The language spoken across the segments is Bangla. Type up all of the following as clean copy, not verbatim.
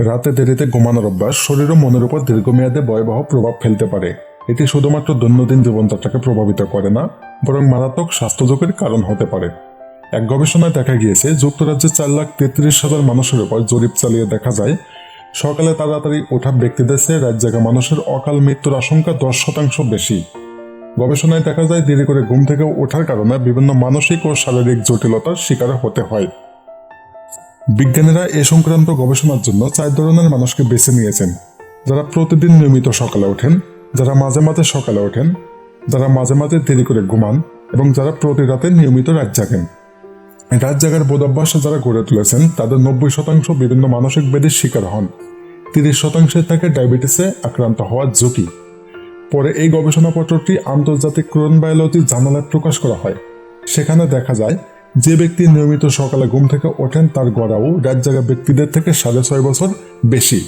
রাতে দেরিতে ঘুমানোর অভ্যাস শরীর ও মনের উপর দীর্ঘমেয়াদে ভয়াবহ প্রভাব ফেলতে পারে। এটি শুধুমাত্র দৈনন্দিন জীবনযাত্রাকে প্রভাবিত করে না, বরং মারাত্মক স্বাস্থ্য ঝুঁকির কারণ হতে পারে। এক গবেষণায় দেখা গিয়েছে, যুক্তরাজ্যে 4,33,000 মানুষের উপর জরিপ চালিয়ে দেখা যায়, সকালে তাড়াতাড়ি ওঠা ব্যক্তিদের চেয়ে রাত জাগা মানুষের অকাল মৃত্যুর আশঙ্কা 10% বেশি। গবেষণায় দেখা যায়, দেরি করে ঘুম থেকে ওঠার কারণে বিভিন্ন মানসিক ও শারীরিক জটিলতার শিকার হতে হয়। বিজ্ঞানীরা এ সংক্রান্ত গবেষণার জন্য 4 ধরনের মানুষকে বেছে নিয়েছেন: যারা প্রতিদিন নিয়মিত সকালে ওঠেন, যারা মাঝে মাঝে সকালে ওঠেন, যারা মাঝে মাঝে দেরি করে ঘুমান এবং যারা প্রতি রাতে নিয়মিত রাত জাগেন। রাত জাগার বোধাভ্যাস যারা গড়ে তুলেছেন তাদের 90% বিভিন্ন মানসিক ব্যাধির শিকার হন। 30% থাকে ডায়াবেটিসে আক্রান্ত হওয়ার ঝুঁকি। পরে এই গবেষণাপত্রটি আন্তর্জাতিক ক্রোন বায়োলজি জার্নালে প্রকাশ করা হয়। সেখানে দেখা যায়, যে ব্যক্তি নিয়মিত সকালে ঘুম থেকে ওঠেন তার গড়াও রাত জাগা ব্যক্তিদের থেকে 6.5 বছর বেশি।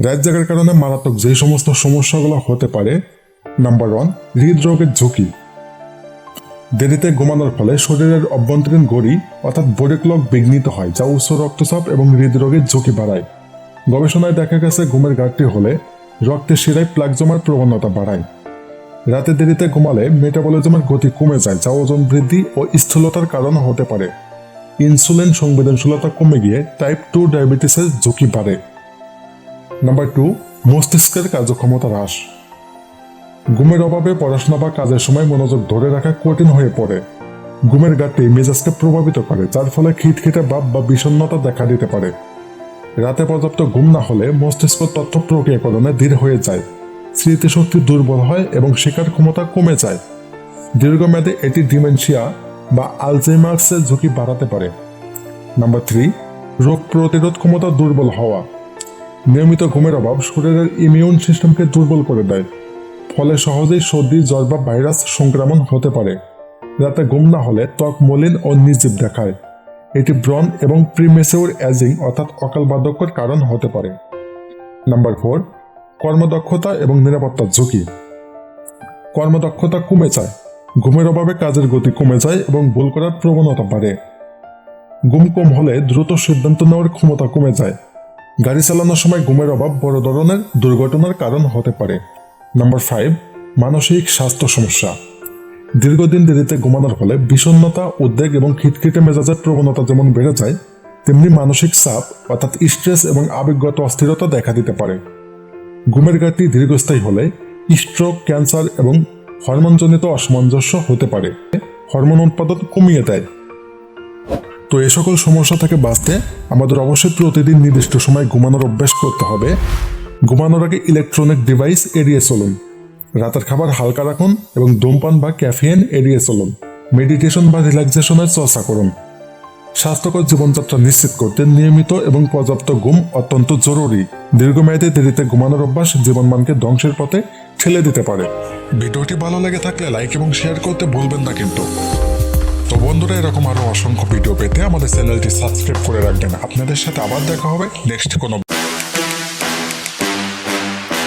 রাত জাগার কারণে মারাত্মক যে সমস্ত সমস্যাগুলো হতে পারে: নাম্বার 1, হৃদরোগের ঝুঁকি। দেরিতে ঘুমানোর ফলে শরীরের অভ্যন্তরীণ গড়ি অর্থাৎ বডি ক্লক বিঘ্নিত হয়, যা উচ্চ রক্তচাপ এবং হৃদরোগের ঝুঁকি বাড়ায়। গবেষণায় দেখা গেছে, ঘুমের ঘাটতি হলে রক্তের শিরায় প্লাক জমার প্রবণতা বাড়ায়। রাতে দেরিতে ঘুমালে মেটাবলিজমের গতি কমে যায়, যা ওজন বৃদ্ধি ও স্থূলতার কারণ হতে পারে। ইনসুলিন সংবেদনশীলতা কমে গিয়ে টাইপ 2 ডায়াবেটিসের ঝুঁকি বাড়ে। নাম্বার 2, মস্তিষ্কের কার্যক্ষমতা হ্রাস। ঘুমের অভাবে পড়াশোনা বা কাজের সময় মনোযোগ ধরে রাখা কঠিন হয়ে পড়ে। ঘুমের ঘাটতি মেজাজকে প্রভাবিত করে, যার ফলে খিটখিটে ভাব বা বিষণ্ণতা দেখা দিতে পারে। রাতে পর্যাপ্ত ঘুম না হলে মস্তিষ্ক তথ্য প্রক্রিয়াকরণে ধীর হয়ে যায়, স্মৃতিশক্তি দুর্বল হয় এবং শেখার ক্ষমতা কমে যায়। দীর্ঘমেয়াদে এটি ডিমেনশিয়া বা আলজাইমার্সের ঝুঁকি বাড়াতে পারে। নাম্বার 3, রোগ প্রতিরোধ ক্ষমতা দুর্বল হওয়া। নিয়মিত ঘুমের অভাব শরীরের ইমিউন সিস্টেমকে দুর্বল করে দেয়, ফলে সহজেই সর্দি, জ্বর বা ভাইরাস সংক্রমণ হতে পারে। রাতে ঘুম না হলে ত্বক মলিন ও নির্জীব দেখায়। এটি ব্রণ এবং প্রিমেচিউর এজিং অর্থাৎ অকাল বার্ধক্যের কারণ হতে পারে। নাম্বার 4, কর্মদক্ষতা এবং নিরাপত্তার ঝুঁকি। কর্মদক্ষতা কমে যায়, ঘুমের অভাবে কাজের গতি কমে যায় এবং ভুল করার প্রবণতা বাড়ে। ঘুম কম হলে দ্রুত সিদ্ধান্ত নেওয়ার ক্ষমতা কমে যায়। গাড়ি চালানোর সময় ঘুমের অভাব বড় ধরনের দুর্ঘটনার কারণ হতে পারে। নাম্বার 5, মানসিক স্বাস্থ্য সমস্যা। দীর্ঘদিন দেরিতে ঘুমানোর ফলে বিষণ্ণতা, উদ্বেগ এবং খিটখিটে মেজাজের প্রবণতা যেমন বেড়ে যায়, তেমনি মানসিক চাপ অর্থাৎ স্ট্রেস এবং আবেগগত অস্থিরতা দেখা দিতে পারে। ঘুমের ঘাটতি দীর্ঘস্থায়ী হলে স্ট্রোক, ক্যান্সার এবং হরমোনজনিত অসামঞ্জস্য হতে পারে। হরমোন উৎপাদন কমিয়ে দেয়। তো এ সকল সমস্যা থেকে বাঁচতে আমাদের অবশ্যই প্রতিদিন নির্দিষ্ট সময় ঘুমানোর অভ্যাস করতে হবে। ঘুমানোর আগে ইলেকট্রনিক ডিভাইস এড়িয়ে চলুন। রাতের খাবার হালকা রাখুন এবং ধূমপান বা ক্যাফেইন এড়িয়ে চলুন। মেডিটেশন বা রিল্যাক্সেশনের চর্চা করুন। স্বাস্থ্যকর জীবনযাত্রা নিশ্চিত করতে নিয়মিত এবং পর্যাপ্ত ঘুম অত্যন্ত জরুরি। দীর্ঘমেয়াদে দেরিতে ঘুমানোর অভ্যাস জীবনমানকে ধ্বংসের পথে ঠেলে দিতে পারে। ভিডিওটি ভালো লেগে থাকলে লাইক এবং শেয়ার করতে ভুলবেন না কিন্তু। তো বন্ধুরা, এরকম আরো অসংখ্য ভিডিও পেতে আমাদের চ্যানেলটি সাবস্ক্রাইব করে রাখবেন। আপনাদের সাথে আবার দেখা হবে নেক্সট কোনো